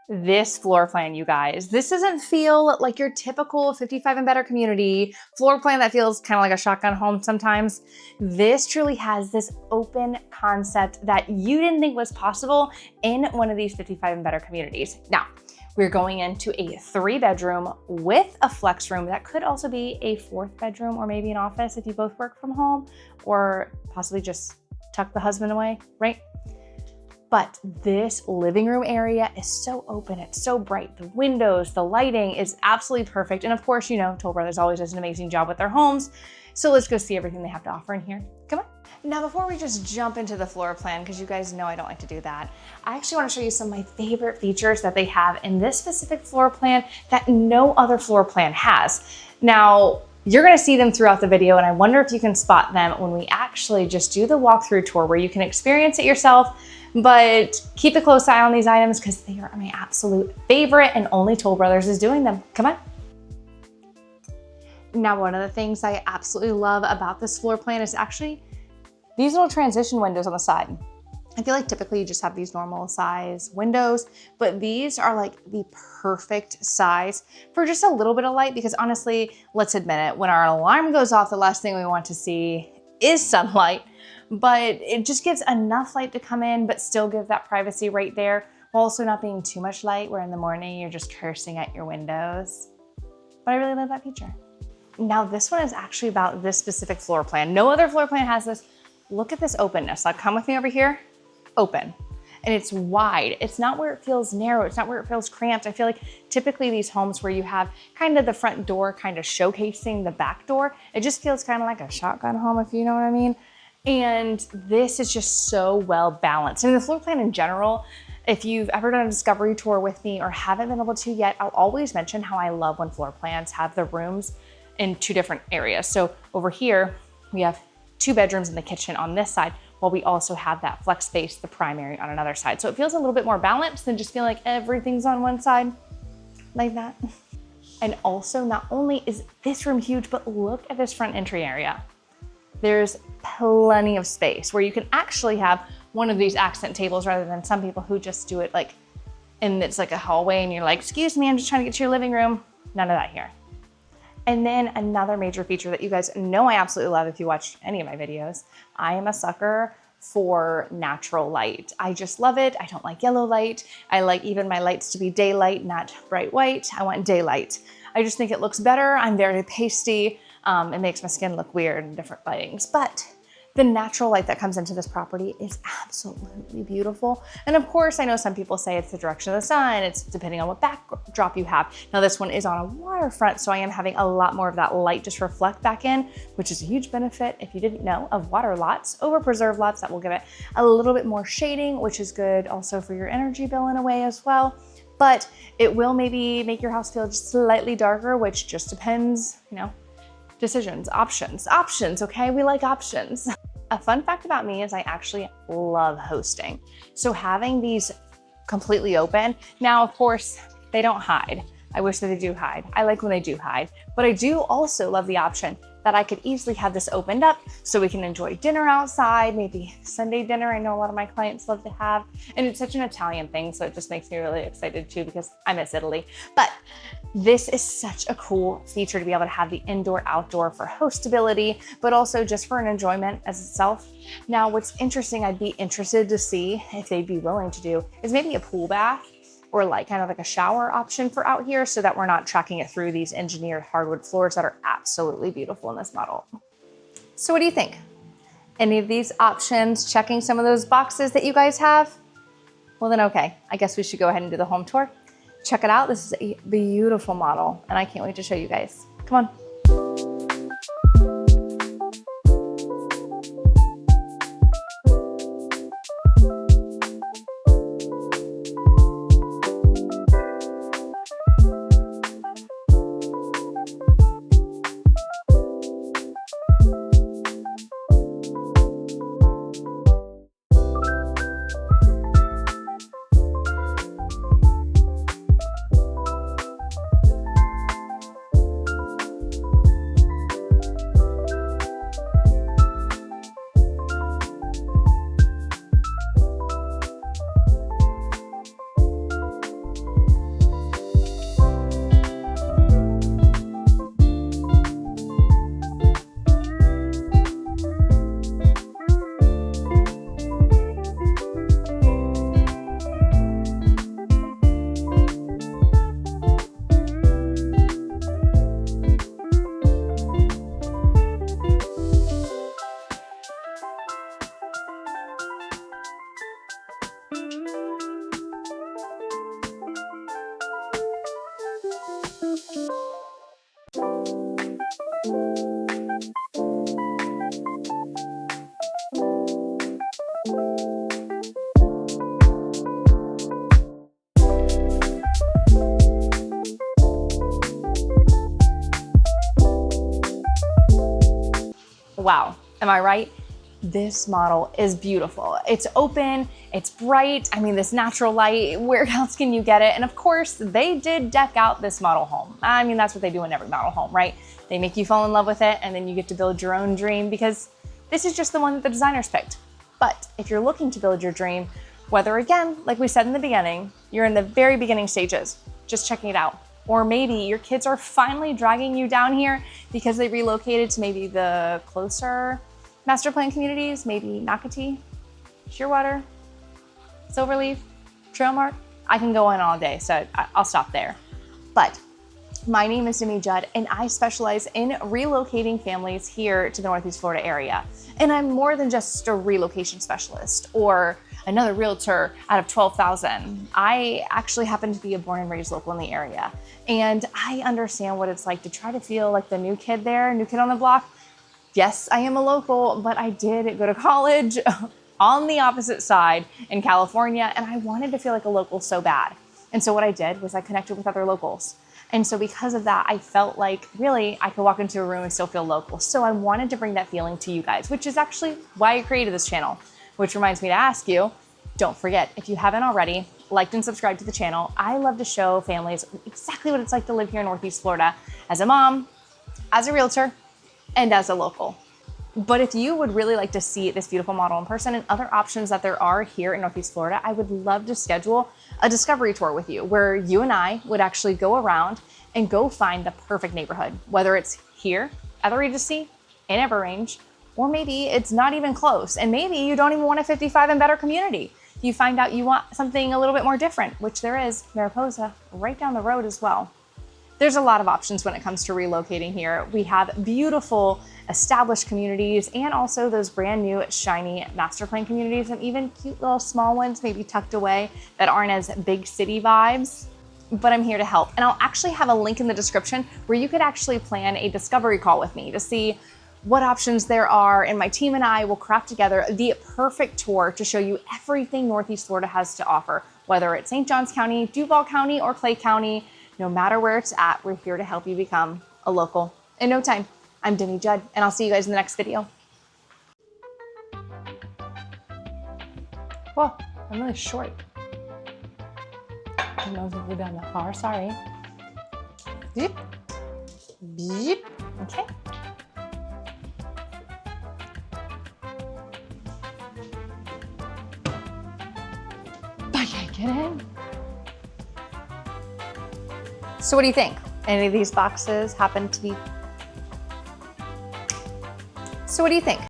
This floor plan, you guys, this doesn't feel like your typical 55 and better community floor plan that feels kind of like a shotgun home sometimes. This truly has this open concept that you didn't think was possible in one of these 55 and better communities. Now, we're going into a 3-bedroom with a flex room that could also be a 4th bedroom or maybe an office if you both work from home, or possibly just tuck the husband away, right? But this living room area is so open, it's so bright. The windows, the lighting is absolutely perfect. And of course, you know, Toll Brothers always does an amazing job with their homes. So let's go see everything they have to offer in here. Come on. Now, before we just jump into the floor plan, because you guys know I don't like to do that, I actually want to show you some of my favorite features that they have in this specific floor plan that no other floor plan has. Now, you're going to see them throughout the video, and I wonder if you can spot them when we actually just do the walkthrough tour where you can experience it yourself. But keep a close eye on these items because they are my absolute favorite and only Toll Brothers is doing them. Come on. Now, one of the things I absolutely love about this floor plan is actually these little transition windows on the side. I feel like typically you just have these normal size windows, but these are like the perfect size for just a little bit of light because honestly, let's admit it, when our alarm goes off, the last thing we want to see is sunlight. But it just gives enough light to come in, but still give that privacy right there, while also not being too much light where in the morning you're just cursing at your windows. But I really love that feature. Now this one is actually about this specific floor plan. No other floor plan has this. Look at this openness. Like, come with me over here, open. And it's wide. It's not where it feels narrow. It's not where it feels cramped. I feel like typically these homes where you have kind of the front door kind of showcasing the back door, it just feels kind of like a shotgun home, if you know what I mean. And this is just so well balanced. And the floor plan in general, if you've ever done a discovery tour with me or haven't been able to yet, I'll always mention how I love when floor plans have the rooms in 2 different areas. So over here, we have 2 bedrooms in the kitchen on this side, while we also have that flex space, the primary, on another side. So it feels a little bit more balanced than just feeling like everything's on one side like that. And also, not only is this room huge, but look at this front entry area. There's plenty of space where you can actually have one of these accent tables rather than some people who just do it like, and it's like a hallway and you're like, excuse me, I'm just trying to get to your living room. None of that here. And then another major feature that you guys know I absolutely love if you watch any of my videos, I am a sucker for natural light. I just love it. I don't like yellow light. I like even my lights to be daylight, not bright white. I want daylight. I just think it looks better. I'm very pasty. It makes my skin look weird in different lightings, but the natural light that comes into this property is absolutely beautiful. And of course, I know some people say it's the direction of the sun. It's depending on what backdrop you have. Now this one is on a waterfront, so I am having a lot more of that light just reflect back in, which is a huge benefit, if you didn't know, of water lots, over preserve lots that will give it a little bit more shading, which is good also for your energy bill in a way as well. But it will maybe make your house feel just slightly darker, which just depends, you know, decisions, options, okay? We like options. A fun fact about me is I actually love hosting. So having these completely open, now of course, they don't hide. I wish that they do hide. I like when they do hide, but I do also love the option that I could easily have this opened up so we can enjoy dinner outside, maybe Sunday dinner. I know a lot of my clients love to have, and it's such an Italian thing, so it just makes me really excited too because I miss Italy. But this is such a cool feature to be able to have the indoor-outdoor for hostability, but also just for an enjoyment as itself. Now, what's interesting, I'd be interested to see if they'd be willing to do is maybe a pool bath or like kind of like a shower option for out here so that we're not tracking it through these engineered hardwood floors that are absolutely beautiful in this model. So what do you think? Any of these options checking some of those boxes that you guys have? Well then, okay, I guess we should go ahead and do the home tour. Check it out. This is a beautiful model and I can't wait to show you guys. Come on. Wow, am I right? This model is beautiful. It's open, it's bright. I mean, this natural light, where else can you get it? And of course, they did deck out this model home. I mean, that's what they do in every model home, right? They make you fall in love with it, and then you get to build your own dream, because this is just the one that the designers picked. But if you're looking to build your dream, whether, again, like we said in the beginning, you're in the very beginning stages, just checking it out. Or maybe your kids are finally dragging you down here because they relocated to maybe the closer master plan communities, maybe Nocatee, Shearwater, Silverleaf, Trailmark. I can go on all day, so I'll stop there. But my name is Demi Judd, and I specialize in relocating families here to the Northeast Florida area. And I'm more than just a relocation specialist or another realtor out of 12,000. I actually happen to be a born and raised local in the area. And I understand what it's like to try to feel like the new kid there, new kid on the block. Yes, I am a local, but I did go to college on the opposite side in California, and I wanted to feel like a local so bad. And so what I did was I connected with other locals. And so because of that, I felt like really I could walk into a room and still feel local. So I wanted to bring that feeling to you guys, which is actually why I created this channel, which reminds me to ask you, don't forget, if you haven't already, liked and subscribed to the channel. I love to show families exactly what it's like to live here in Northeast Florida as a mom, as a realtor, and as a local. But if you would really like to see this beautiful model in person and other options that there are here in Northeast Florida, I would love to schedule a discovery tour with you where you and I would actually go around and go find the perfect neighborhood, whether it's here at the Regency, in EverRange, or maybe it's not even close. And maybe you don't even want a 55 and better community. You find out you want something a little bit more different, which there is, Mariposa, right down the road as well. There's a lot of options when it comes to relocating here. We have beautiful established communities and also those brand new shiny master plan communities, and even cute little small ones maybe tucked away that aren't as big city vibes. But I'm here to help. And I'll actually have a link in the description where you could actually plan a discovery call with me to see what options there are, and my team and I will craft together the perfect tour to show you everything Northeast Florida has to offer, whether it's St. Johns County, Duval County, or Clay County. No matter where it's at, we're here to help you become a local in no time. I'm Demi Judd, and I'll see you guys in the next video. Whoa, I'm really short. I don't know if we've done that far, sorry. Beep, beep, okay. Get in. So what do you think? Any of these boxes happen to be? So what do you think?